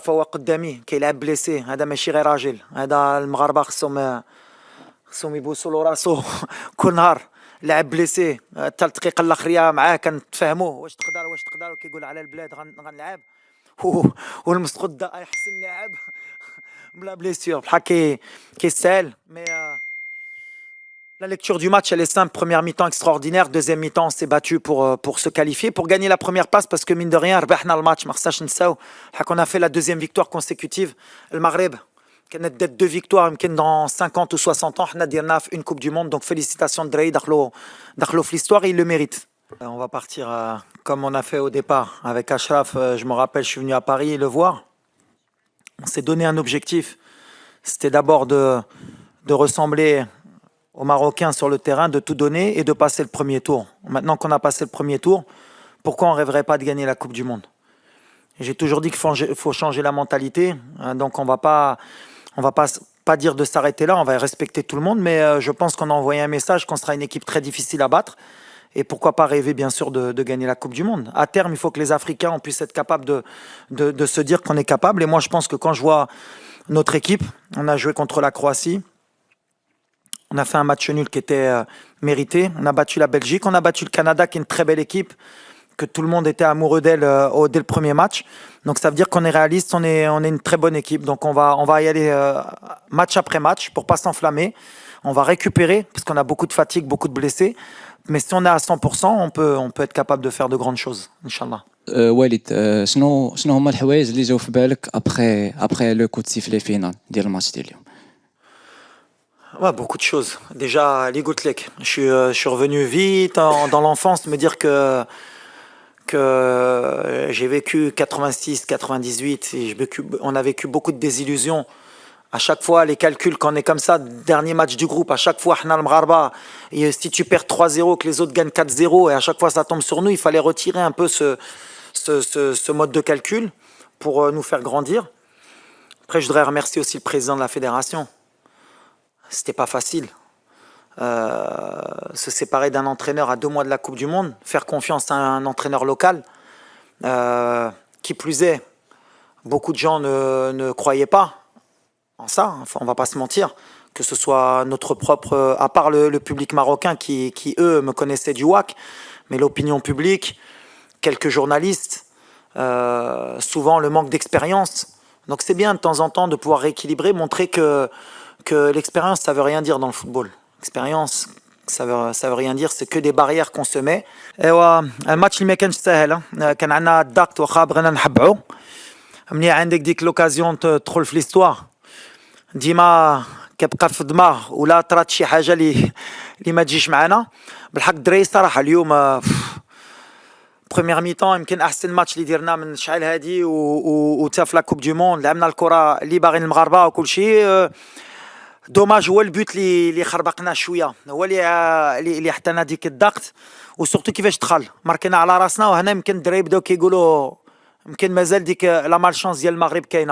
فهو قدامي كيلعب بليسي، هذا ماشي غير راجل، هذا المغاربه خصهم يبوسوا له راسو كل نهار. لاعب بليسي حتى الدقيقه الاخريه معاه كنتفاهموا واش تقدر كيقول على البلاد غنلعب. والمسقود احسن لاعب بلا blessure بحال كيستاهل. مي la lecture du match, elle est simple. Première mi-temps extraordinaire. Deuxième mi-temps, on s'est battu pour se qualifier, pour gagner la première place, parce que mine de rien, ربحنا الماتش. ما خصناش نساو qu'on a fait la deuxième victoire consécutive. Le Maghreb, كانت d'être deux victoires, يمكن dans 50 ou 60 ans, حنا ديرنا في une coupe du monde. Donc félicitations الدراري دخلوا في l'histoire et ils le méritent. On va partir comme on a fait au départ avec Ashraf. Je me rappelle, je suis venu à Paris le voir. On s'est donné un objectif. C'était d'abord de ressembler aux Marocains sur le terrain, de tout donner et de passer le premier tour. Maintenant qu'on a passé le premier tour, pourquoi on ne rêverait pas de gagner la Coupe du Monde? J'ai toujours dit qu'il faut changer la mentalité. Donc on va pas dire de s'arrêter là, on va respecter tout le monde, mais je pense qu'on a envoyé un message qu'on sera une équipe très difficile à battre. Et pourquoi pas rêver bien sûr de gagner la Coupe du Monde. À terme, il faut que les Africains puissent être capables de se dire qu'on est capable. Et moi je pense que quand je vois notre équipe, on a joué contre la Croatie, on a fait un match nul qui était mérité. On a battu la Belgique, on a battu le Canada qui est une très belle équipe, que tout le monde était amoureux d'elle dès le premier match. Donc ça veut dire qu'on est réaliste, on est une très bonne équipe. Donc on va y aller match après match pour pas s'enflammer. On va récupérer parce qu'on a beaucoup de fatigue, beaucoup de blessés. Mais si on est à 100%, on peut être capable de faire de grandes choses, Inch'Allah. والد شنو هما الحوايج اللي جاو في بالك après le coup de sifflet final ديال الماتش ديال اليوم؟ Ouais, beaucoup de choses. Déjà, les Goutlek. Je suis revenu vite dans l'enfance, me dire que j'ai vécu 86, 98, et on a vécu beaucoup de désillusions. À chaque fois, les calculs, quand on est comme ça, dernier match du groupe, à chaque fois, et si tu perds 3-0, que les autres gagnent 4-0, et à chaque fois ça tombe sur nous, il fallait retirer un peu ce mode de calcul pour nous faire grandir. Après, je voudrais remercier aussi le président de la fédération. C'était pas facile. Se séparer d'un entraîneur à 2 mois de la Coupe du Monde, faire confiance à un entraîneur local. Qui plus est, beaucoup de gens ne croyaient pas en ça, enfin, on va pas se mentir, que ce soit notre propre, à part le public marocain qui eux me connaissaient du WAC, mais l'opinion publique, quelques journalistes, souvent le manque d'expérience. Donc c'est bien de temps en temps de pouvoir rééquilibrer, montrer que l'expérience ça veut rien dire dans le football. L'expérience ça veut rien dire, c'est que des barrières qu'on se met. ايوا الماتش اللي ما كانش سهل، كان عندنا الضغط واخا بغينا نحبعو. مني عندك ديك لوكازيون تدخل في ليستوار ديما كيبقى في الدماغ ولا طرات شي حاجه اللي ما تجيش معنا. بالحق الدراري صراحه اليوم بروميير ميطون يمكن احسن ماتش اللي درنا من شحال هادي وتا في لا كوب دو موند لعبنا الكره اللي باغيين المغاربه وكل شيء. دوماج هو البوت اللي خربقنا شويه، هو اللي حطينا ديك الضغط وسورتو كيفاش دخل ماركينا على راسنا. وهنا يمكن الدراري بداو كيقولوا يمكن مازال ديك لا مالشونس ديال المغرب كاينه.